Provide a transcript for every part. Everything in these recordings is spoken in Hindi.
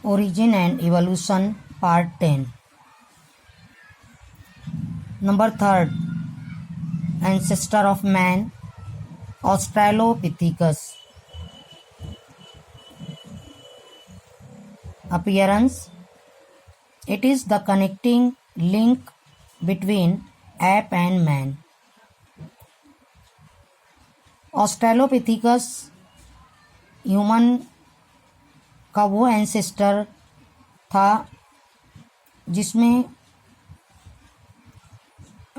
Origin and Evolution Part 10. Number 3, Ancestor of Man, Australopithecus. Appearance: it is the connecting link between ape and man. Australopithecus human का वो एंसेस्टर था जिसमें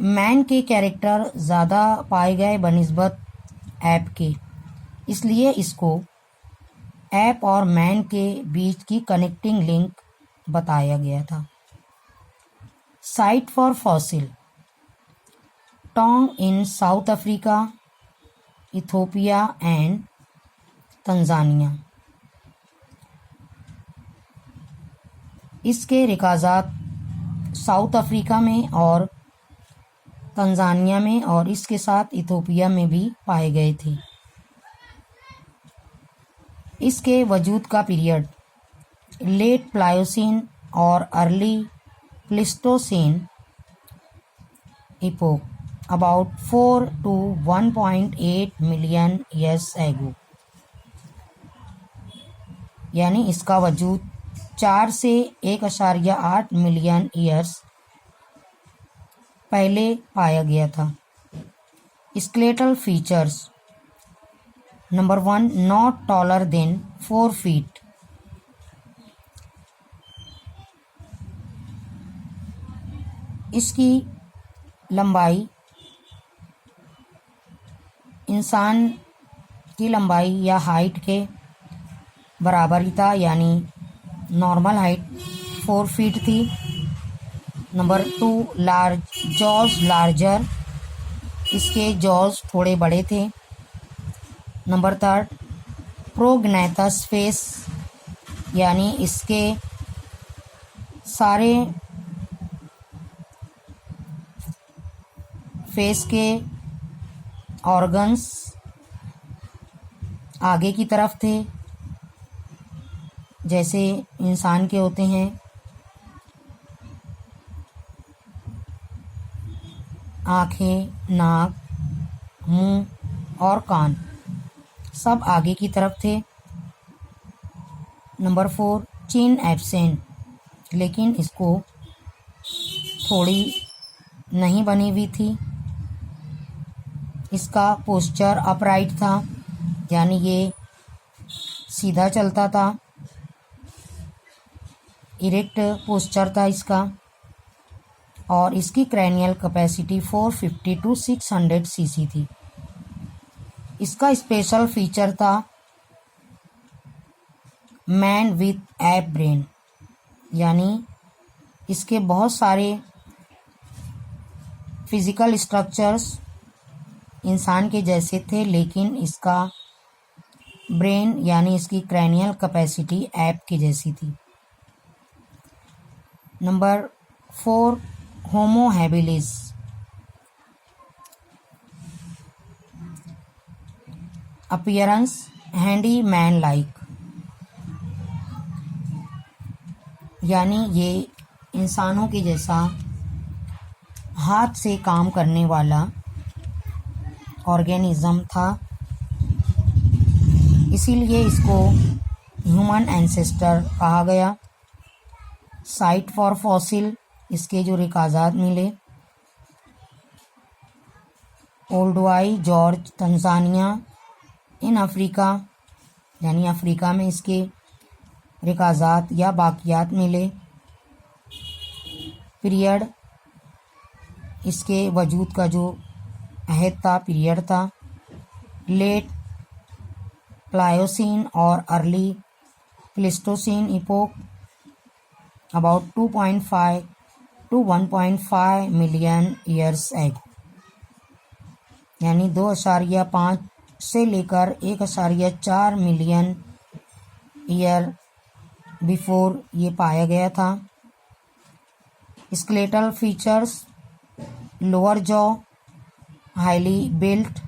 मैन के कैरेक्टर ज़्यादा पाए गए बनिस्बत ऐप के, इसलिए इसको ऐप और मैन के बीच की कनेक्टिंग लिंक बताया गया था। Site for fossil: Taung in South Africa, Ethiopia and Tanzania. इसके रिकाजात साउथ अफ्रीका में और तंजानिया में और इसके साथ इथियोपिया में भी पाए गए थे। इसके वजूद का पीरियड लेट प्लायोसीन और early Pleistocene epoch, about 4 to 1.8 million years ago, यानी इसका वजूद 4 से 1.8 मिलियन ईयर्स पहले पाया गया था। Skeletal features: number 1, not taller than 4 feet। इसकी लंबाई इंसान की लंबाई या हाइट के बराबर ही था, यानी नॉर्मल हाइट 4 feet थी। नंबर 2, जॉज लार्जर, इसके जॉज थोड़े बड़े थे। नंबर 3, प्रोग्नेथस फेस, यानी इसके सारे फेस के ऑर्गन्स आगे की तरफ थे, जैसे इंसान के होते हैं। आँखें, नाक, मुंह और कान सब आगे की तरफ थे। नंबर 4, चिन एब्सेंट, लेकिन इसको थोड़ी नहीं बनी हुई थी। इसका पोस्चर अपराइट था, यानी ये सीधा चलता था, इरेक्ट पोस्चर था इसका। और इसकी क्रैनियल कैपेसिटी 450 to 600 cc थी। इसका स्पेशल फीचर था मैन विथ ऐप ब्रेन, यानी इसके बहुत सारे फिजिकल स्ट्रक्चर्स इंसान के जैसे थे, लेकिन इसका ब्रेन यानी इसकी क्रैनियल कैपेसिटी ऐप के जैसी थी। Number 4, Homo habilis, appearance handy man like, यानी ये इंसानों के जैसा हाथ से काम करने वाला ऑर्गेनिज्म था, इसीलिए इसको ह्यूमन एंसेस्टर कहा गया। साइट फॉर फॉसिल: इसके जो रिकाजात मिले ओल्डवाई जॉर्ज, तंजानिया, इन अफ्रीका, यानी अफ्रीका में इसके रिकाजात या बाकियात मिले। पीरियड: इसके वजूद का जो अहद था, पीरियड था लेट प्लायोसीन और early Pleistocene epoch, about 2.5 to 1.5 million years ago, यानी 2.5 से लेकर 1.4 मिलियन ईयर बिफोर ये पाया गया था। Skeletal features: lower jaw highly built,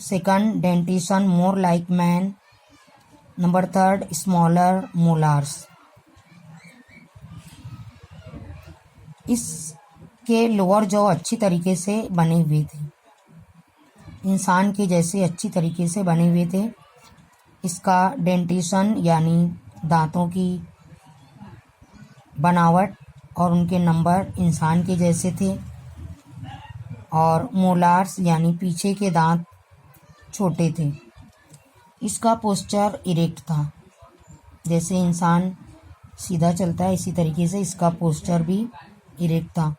second dentition more like man, number 3, smaller molars, इसके लोअर जॉ अच्छी तरीके से बने हुए थे, इंसान के जैसे अच्छी तरीके से बने हुए थे। इसका डेंटिशन यानी दांतों की बनावट और उनके नंबर इंसान के जैसे थे, और मोलार्स यानी पीछे के दांत छोटे थे। इसका पोस्चर इरेक्ट था, जैसे इंसान सीधा चलता है इसी तरीके से इसका पोस्चर भी इरेक्ट था।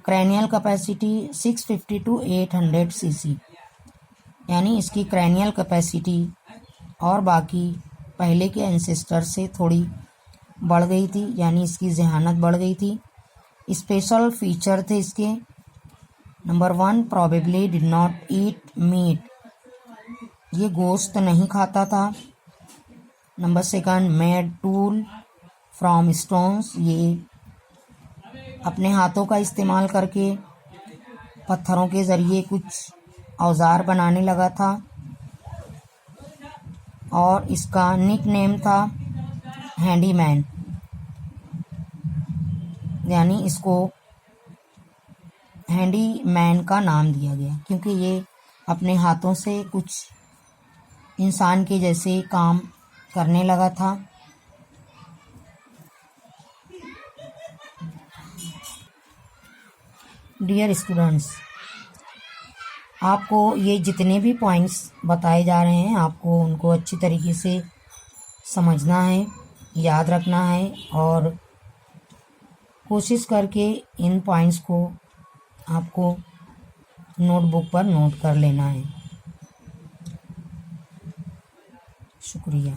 क्रैनियल कैपेसिटी 650 टू 800 सीसी, यानी इसकी क्रैनियल कैपेसिटी और बाकी पहले के एंसेस्टर से थोड़ी बढ़ गई थी, यानी इसकी ज़हानत बढ़ गई थी। स्पेशल फीचर थे इसके, number 1, probably did not eat meat, ये गोश्त नहीं खाता था। Number 2, made tool from stones, ये अपने हाथों का इस्तेमाल करके पत्थरों के ज़रिए कुछ औजार बनाने लगा था। और इसका निक नेम था हैंडीमैन, यानी इसको हैंडीमैन का नाम दिया गया क्योंकि ये अपने हाथों से कुछ इंसान के जैसे काम करने लगा था। डियर स्टूडेंट्स, आपको ये जितने भी पॉइंट्स बताए जा रहे हैं आपको उनको अच्छी तरीके से समझना है, याद रखना है और कोशिश करके इन पॉइंट्स को आपको नोटबुक पर नोट कर लेना है। शुक्रिया।